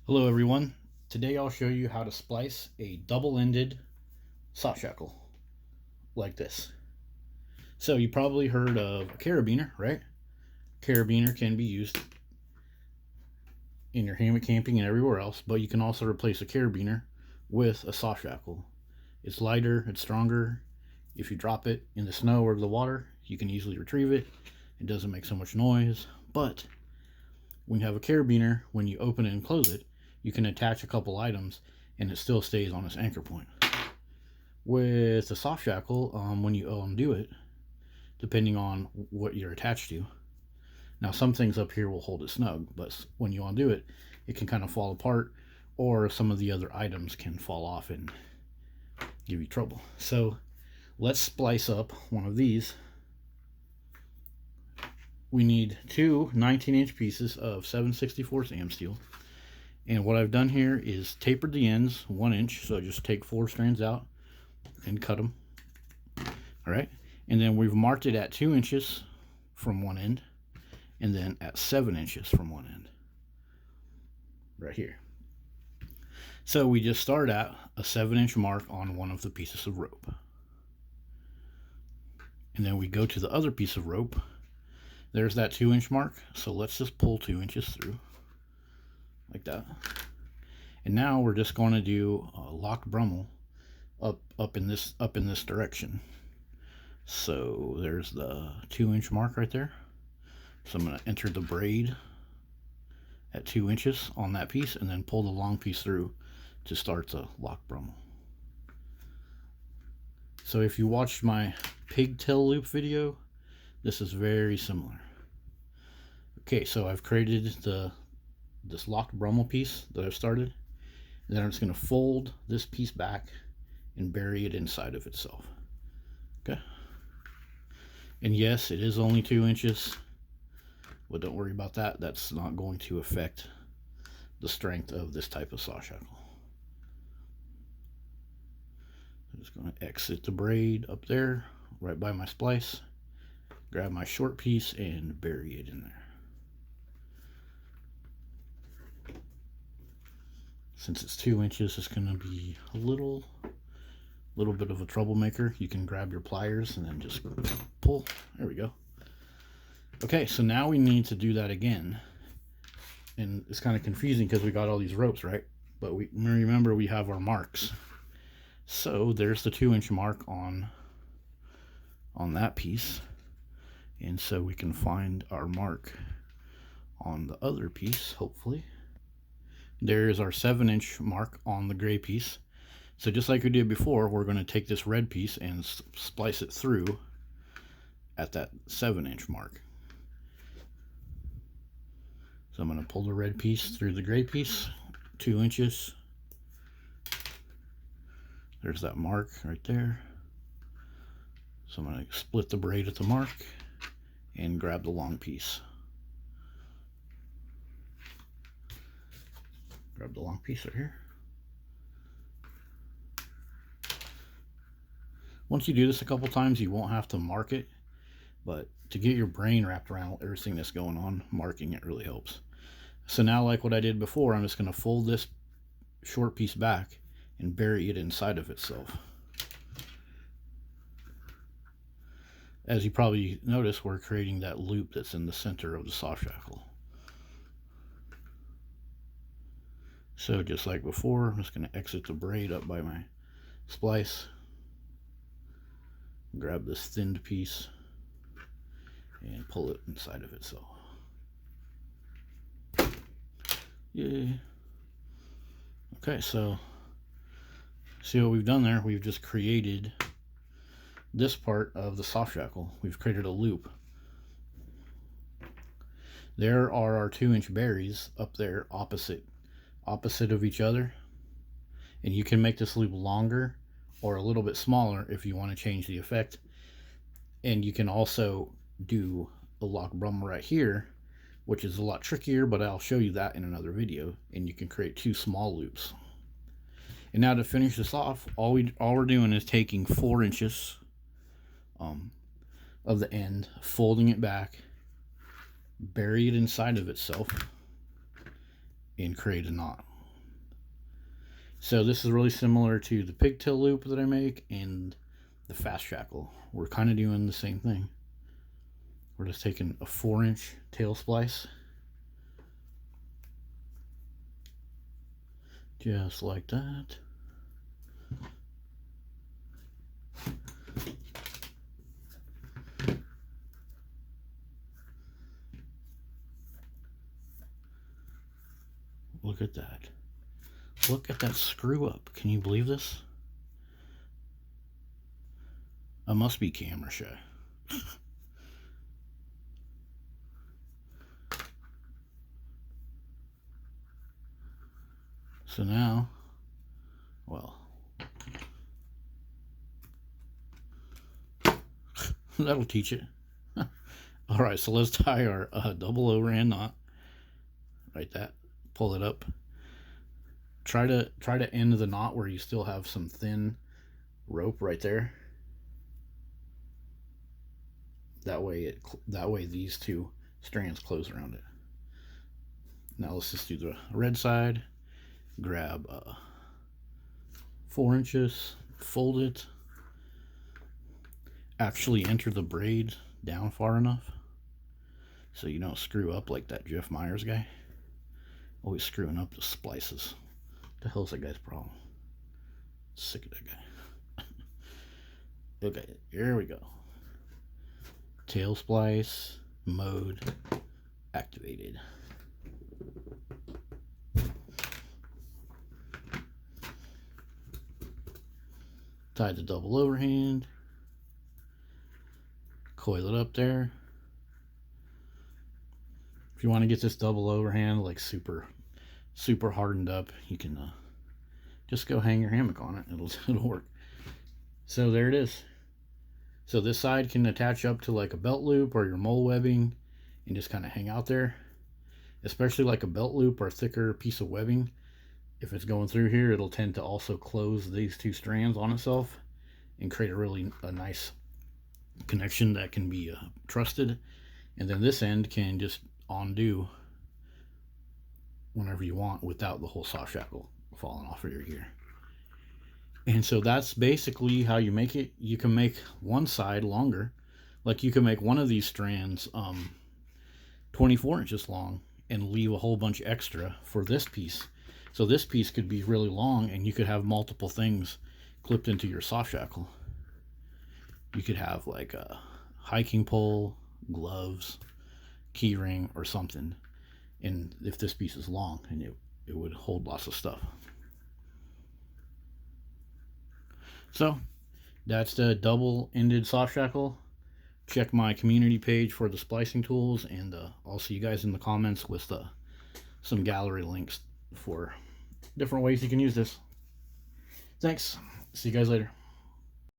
Hello everyone. Today I'll show you how to splice a double-ended saw shackle like this. So you probably heard of a carabiner, right? Carabiner can be used in your hammock camping and everywhere else, but you can also replace a carabiner with a saw shackle. It's lighter, it's stronger. If you drop it in the snow or the water, you can easily retrieve it. It doesn't make so much noise, but when you have a carabiner, when you open it and close it, you can attach a couple items and it still stays on its anchor point. With a soft shackle, when you undo it, depending on what you're attached to, now some things up here will hold it snug, but when you undo it, it can kind of fall apart, or some of the other items can fall off and give you trouble. So let's splice up one of these. We need two 19-inch pieces of 7/64 am steel. And what I've done here is tapered the ends 1 inch. So just take 4 strands out and cut them. All right. And then we've marked it at 2 inches from one end, and then at 7 inches from one end. Right here. So we just start at a 7-inch mark on one of the pieces of rope. And then we go to the other piece of rope. There's that 2-inch mark. So let's just pull 2 inches through. Like that. And now we're just going to do a locked brummel up in this direction. So there's the 2-inch mark right there. So I'm going to enter the braid at 2 inches on that piece and then pull the long piece through to start the locked brummel. So if you watched my pigtail loop video, this is very similar. Okay, so I've created this locked brummel piece that I've started, and then I'm just going to fold this piece back and bury it inside of itself. Okay. And yes, it is only 2 inches, but don't worry about that. That's not going to affect the strength of this type of saw shackle. I'm just going to exit the braid up there, right by my splice, grab my short piece and bury it in there. Since it's 2 inches, it's going to be a little bit of a troublemaker. You can grab your pliers and then just pull. There we go. Okay, so now we need to do that again. And it's kind of confusing because we got all these ropes, right? But we remember we have our marks. So there's the 2-inch mark on that piece. And so we can find our mark on the other piece, hopefully. There's our 7-inch mark on the gray piece. So just like we did before, we're going to take this red piece and splice it through at that 7-inch mark. So I'm going to pull the red piece through the gray piece, 2 inches. There's that mark right there. So I'm going to split the braid at the mark and grab the long piece. Grab the long piece right here. Once you do this a couple times, you won't have to mark it, but to get your brain wrapped around everything that's going on, marking it really helps. So now, like what I did before, I'm just going to fold this short piece back and bury it inside of itself. As you probably noticed, we're creating that loop that's in the center of the saw shackle. So just like before, I'm just going to exit the braid up by my splice, grab this thinned piece and pull it inside of itself. Yay. Okay, so see what we've done there? We've just created this part of the soft shackle. We've created a loop. There are our 2-inch berries up there opposite of each other, and you can make this loop longer or a little bit smaller if you want to change the effect. And you can also do a lock brummel right here, which is a lot trickier, but I'll show you that in another video. And you can create 2 small loops. And now to finish this off, all we're doing is taking 4 inches of the end, folding it back, bury it inside of itself, and create a knot. So this is really similar to the pigtail loop that I make and the fast shackle. We're kind of doing the same thing. We're just taking a 4-inch tail splice, just like that. Look at that. Look at that screw up. Can you believe this? I must be camera shy. So now, well, that'll teach it. All right, so let's tie our double overhand knot. Like that. Pull it up. Try to end the knot where you still have some thin rope right there. That way these two strands close around it. Now let's just do the red side. Grab 4 inches, fold it. Actually enter the braid down far enough so you don't screw up like that Jeff Myers guy. Always screwing up the splices. What the hell's that guy's problem? Sick of that guy. Okay, here we go. Tail splice mode activated. Tie the double overhand. Coil it up there. If you want to get this double overhand like super hardened up, you can just go hang your hammock on it. It'll work. So there it is. So this side can attach up to like a belt loop or your mole webbing and just kind of hang out there. Especially like a belt loop or a thicker piece of webbing. If it's going through here, it'll tend to also close these two strands on itself and create a nice connection that can be trusted. And then this end can just undo whenever you want without the whole soft shackle falling off of your gear. And so that's basically how you make it. You can make one side longer. Like you can make one of these strands 24 inches long and leave a whole bunch extra for this piece. So this piece could be really long and you could have multiple things clipped into your soft shackle. You could have like a hiking pole, gloves, key ring, or something. And if this piece is long, and it would hold lots of stuff. So that's the double-ended soft shackle. Check my community page for the splicing tools, and I'll see you guys in the comments with some gallery links for different ways you can use this. Thanks. See you guys later.